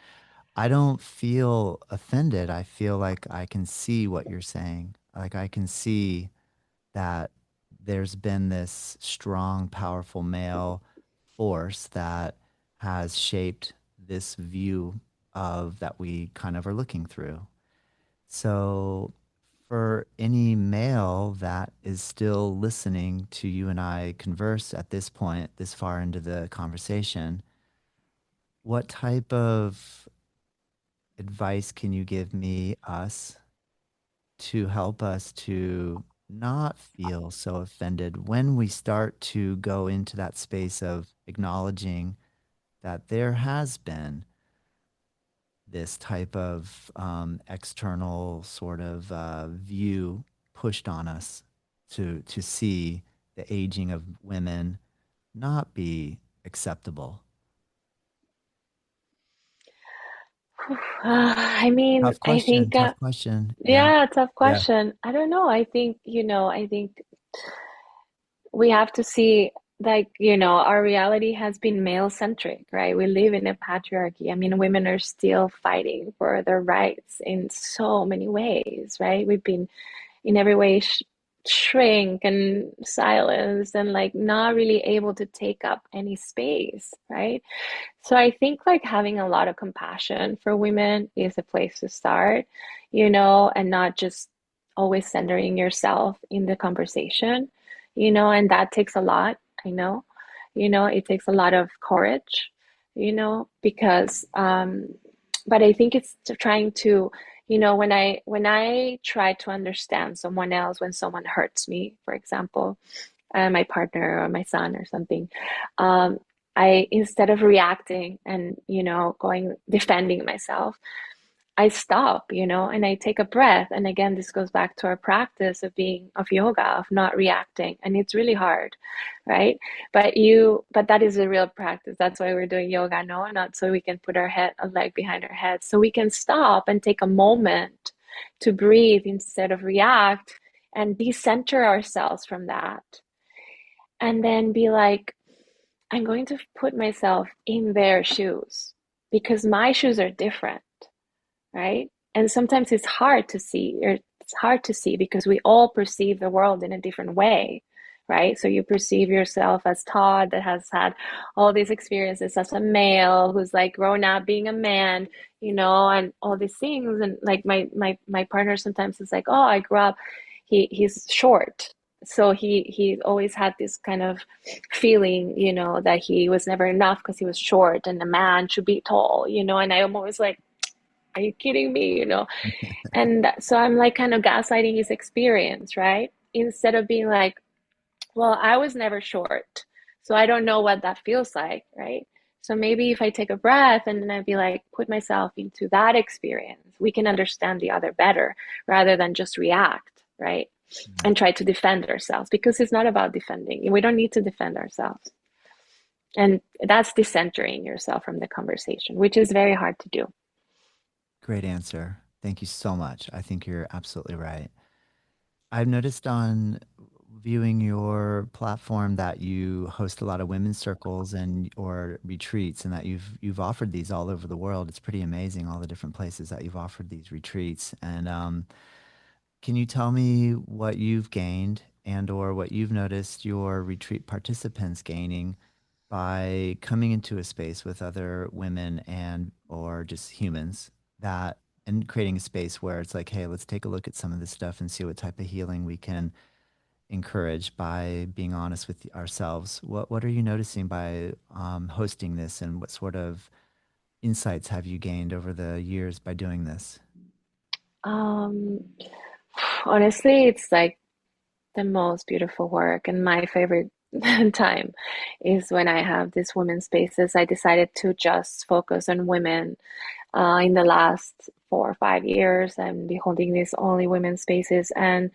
I don't feel offended. I feel like I can see what you're saying. Like I can see that there's been this strong, powerful male force that has shaped this view of that we kind of are looking through. So, for any male that is still listening to you and I converse at this point, this far into the conversation, what type of advice can you give me, us, to help us to not feel so offended when we start to go into that space of acknowledging that there has been this type of external sort of view pushed on us to see the aging of women not be acceptable. I mean, Tough I question, think, tough question. Yeah. yeah, tough Yeah. question. I don't know. I think we have to see, like, our reality has been male centric, right? We live in a patriarchy. I mean, women are still fighting for their rights in so many ways, right? We've been in every way shrink and silence and like not really able to take up any space, right? So I think like having a lot of compassion for women is a place to start, and not just always centering yourself in the conversation, and that takes a lot, I know. It takes a lot of courage, because but I think it's trying to, when I try to understand someone else, when someone hurts me, for example, my partner or my son or something, um, I, instead of reacting and, going defending myself, I stop, and I take a breath. And again, this goes back to our practice of yoga, of not reacting. And it's really hard, right? But that is a real practice. That's why we're doing yoga, no? Not so we can put a leg behind our head. So we can stop and take a moment to breathe instead of react and decenter ourselves from that. And then be like, I'm going to put myself in their shoes because my shoes are different, right? And sometimes it's hard to see it's hard to see because we all perceive the world in a different way, right? So you perceive yourself as Todd that has had all these experiences as a male who's like grown up being a man, and all these things. And like my partner sometimes is like, oh, I grew up, he's short. So he always had this kind of feeling, that he was never enough because he was short and a man should be tall, and I'm always like, are you kidding me? And so I'm like kind of gaslighting his experience, right? Instead of being like, well, I was never short, so I don't know what that feels like, right? So maybe if I take a breath and then I'd be like, put myself into that experience, we can understand the other better rather than just react, right? Mm. And try to defend ourselves because it's not about defending. We don't need to defend ourselves. And that's decentering yourself from the conversation, which is very hard to do. Great answer. Thank you so much. I think you're absolutely right. I've noticed on viewing your platform that you host a lot of women's circles and or retreats and that you've offered these all over the world. It's pretty amazing all the different places that you've offered these retreats. And can you tell me what you've gained and or what you've noticed your retreat participants gaining by coming into a space with other women and or just humans that and creating a space where it's like, hey, let's take a look at some of this stuff and see what type of healing we can encourage by being honest with ourselves. What are you noticing by hosting this, and what sort of insights have you gained over the years by doing this? Um, Honestly, it's like the most beautiful work, and my favorite time is when I have these women's spaces. I decided to just focus on women. In the last 4 or 5 years, I'm be holding these only women's spaces, and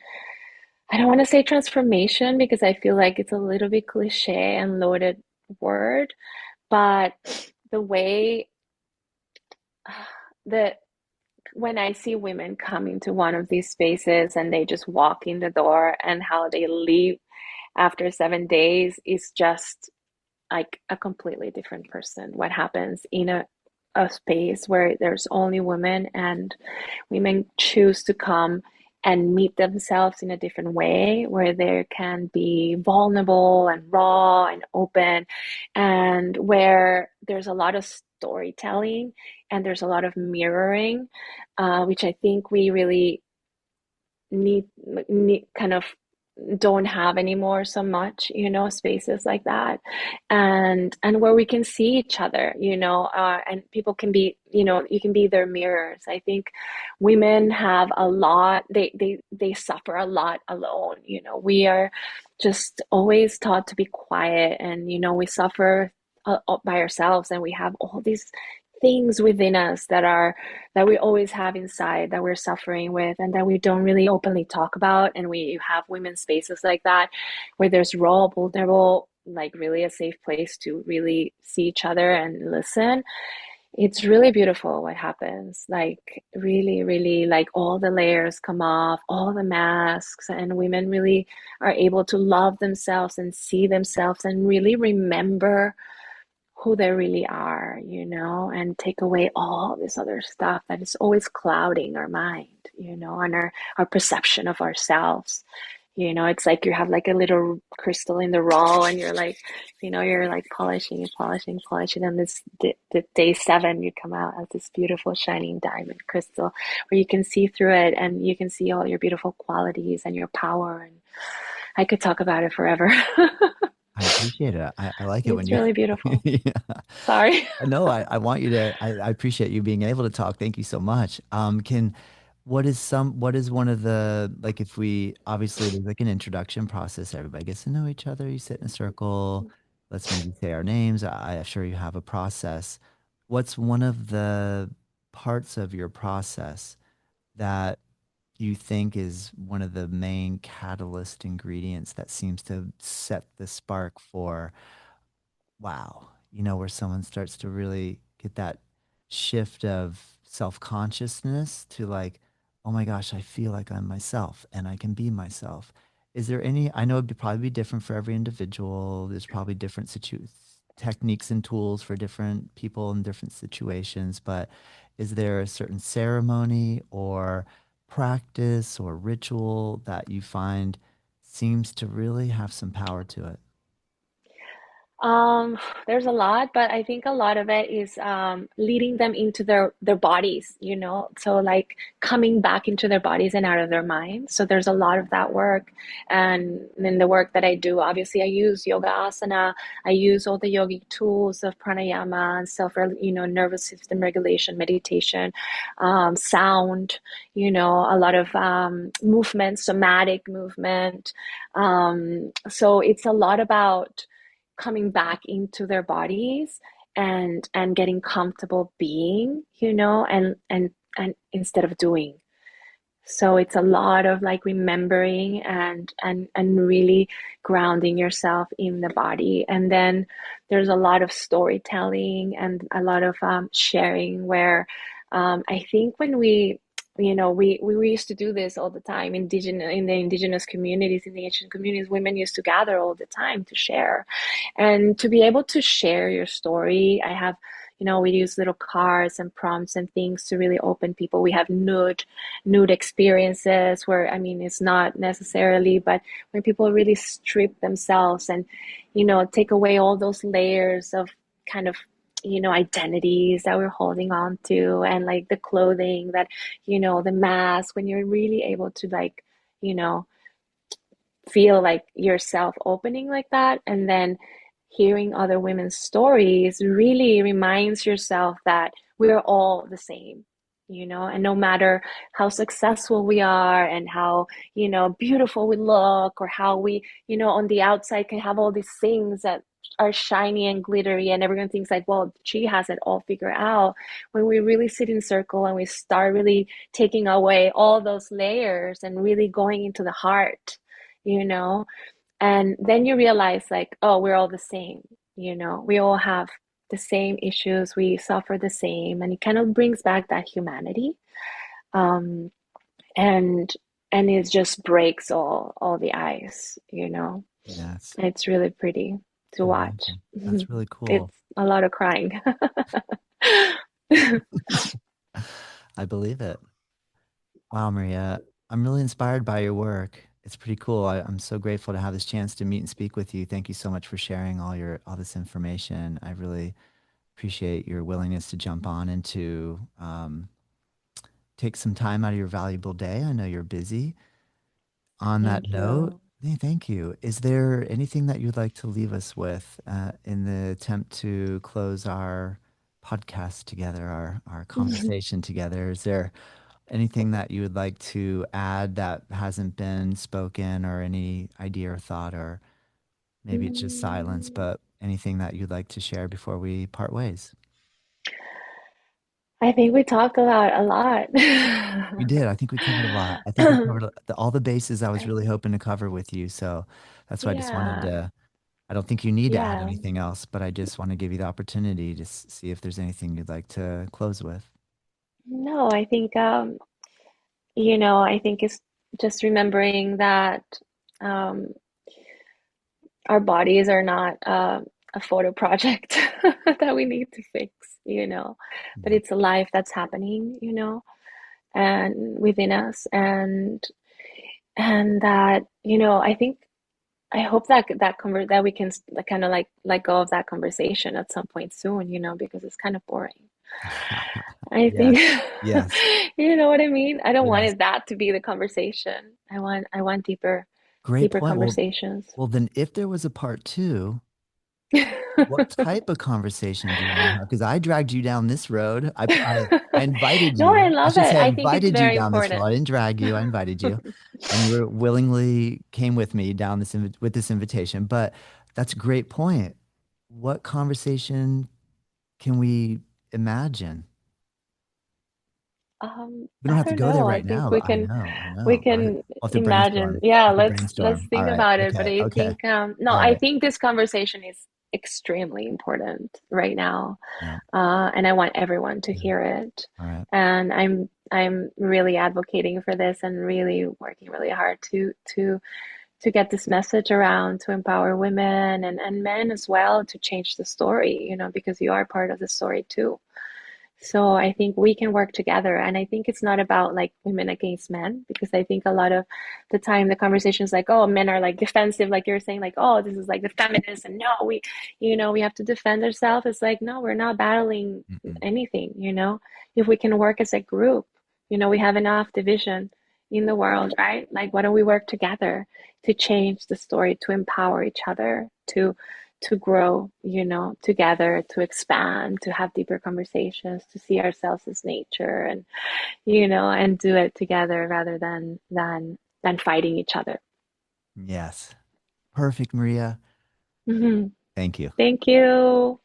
I don't want to say transformation because I feel like it's a little bit cliche and loaded word, but the way that when I see women come into one of these spaces and they just walk in the door and how they leave after 7 days is just like a completely different person. What happens in a space where there's only women and women choose to come and meet themselves in a different way, where they can be vulnerable and raw and open, and where there's a lot of storytelling and there's a lot of mirroring, which I think we really need kind of don't have anymore so much, spaces like that, and where we can see each other, and people can be, you can be their mirrors. I think women have a lot, they suffer a lot alone. We are just always taught to be quiet, and we suffer by ourselves, and we have all these things within us that we always have inside that we're suffering with and that we don't really openly talk about. And we have women's spaces like that where there's raw, vulnerable, like really a safe place to really see each other and listen. It's really beautiful what happens. Like really, really, like all the layers come off, all the masks, and women really are able to love themselves and see themselves and really remember who they really are, and take away all this other stuff that is always clouding our mind, and our perception of ourselves. It's like you have like a little crystal in the roll and you're like polishing and polishing, polishing. And the day 7, you come out as this beautiful shining diamond crystal where you can see through it and you can see all your beautiful qualities and your power. And I could talk about it forever. I appreciate it. I like it when It's you really beautiful. yeah. Sorry. No, I want you to I appreciate you being able to talk. Thank you so much. Can what is one of the like if we obviously there's like an introduction process, everybody gets to know each other, you sit in a circle, let's maybe say our names. I'm sure you have a process. What's one of the parts of your process that you think is one of the main catalyst ingredients that seems to set the spark for wow, where someone starts to really get that shift of self-consciousness to like, oh my gosh, I feel like I'm myself and I can be myself. Is there any, I know it'd probably be different for every individual. There's probably different techniques and tools for different people in different situations, but is there a certain ceremony or practice or ritual that you find seems to really have some power to it? Um, there's a lot, but I think a lot of it is leading them into their bodies, you know. So like coming back into their bodies and out of their minds. So there's a lot of that work, and then the work that I do, obviously, I use yoga asana. I use all the yogic tools of pranayama and self, nervous system regulation, meditation, sound. You know, a lot of movement, somatic movement. So it's a lot about coming back into their bodies and getting comfortable being, and instead of doing. So it's a lot of like remembering and really grounding yourself in the body. And then there's a lot of storytelling and a lot of sharing where I think when we used to do this all the time. In the indigenous communities, in the ancient communities, women used to gather all the time to share, and to be able to share your story. We use little cards and prompts and things to really open people. We have nude experiences where, I mean, it's not necessarily, but when people really strip themselves and, take away all those layers of kind of, identities that we're holding on to, and like the clothing that, the mask, when you're really able to like, you know, feel like yourself opening like that, and then hearing other women's stories really reminds yourself that we're all the same, and no matter how successful we are and how, beautiful we look, or how we, on the outside can have all these things that are shiny and glittery, and everyone thinks like, well, she has it all figured out. When we really sit in circle and we start really taking away all those layers and really going into the heart, you know and then you realize like, oh, we're all the same. We all have the same issues, we suffer the same, and it kind of brings back that humanity. Um and and it just breaks all the ice. Yes, It's really pretty I to can watch. imagine. That's really cool. It's a lot of crying. I believe it. Wow, Maria, I'm really inspired by your work. It's pretty cool. I'm so grateful to have this chance to meet and speak with you. Thank you so much for sharing all this information. I really appreciate your willingness to jump on and to take some time out of your valuable day. I know you're busy. On that Thank note, you. thank you. Is there anything that you'd like to leave us with in the attempt to close our podcast together, our conversation together? Is there anything that you would like to add that hasn't been spoken, or any idea or thought, or maybe it's just silence, Mm, but anything that you'd like to share before we part ways? I think we talked about a lot. We did. I think we covered a lot. I think we covered all the bases I was I, really hoping to cover with you. So that's why I just wanted yeah, to, I don't think you need to add yeah. anything else, but I just want to give you the opportunity to see if there's anything you'd like to close with. No, I think it's just remembering that um, our bodies are not a photo project that we need to fix, but Yeah. it's a life that's happening, and within us, and that, I hope that we can kind of like let go of that conversation at some point soon, because it's kind of boring. I think, Yes. Yes. you know what I mean? I don't want Yes. it that to be the conversation. I want Great deeper point. conversations. Well, then if there was a part two, what type of conversation do you want to have? Because I dragged you down this road. I invited No, I you. I love should it. say I I think it's invited you very down this road. important. I didn't drag you. I invited you, and you were willingly came with me down with this invitation. But that's a great point. What conversation can we imagine? We don't I have to don't go there know. I right think now, we but can I we know. can I'll have to imagine. brainstorm. Yeah, I'll have to let's brainstorm. All think right. about it. But Okay. I Okay. think no, All I right. think this conversation is extremely important right now. Yeah. And I want everyone to Yeah. hear it. All right. And I'm really advocating for this and really working really hard to get this message around, to empower women and men as well, to change the story, because you are part of the story too. So I think we can work together. And I think it's not about like women against men, because I think a lot of the time the conversation is like, oh, men are like defensive, like you're saying, like, oh, this is like the feminists, and no, we have to defend ourselves. It's like, no, we're not battling Mm-mm. anything, If we can work as a group, we have enough division in the world, right? Like, why don't we work together to change the story, to empower each other, to grow, together, to expand, to have deeper conversations, to see ourselves as nature, and do it together rather than fighting each other. Yes. Perfect, Maria. Mhm. Thank you. Thank you.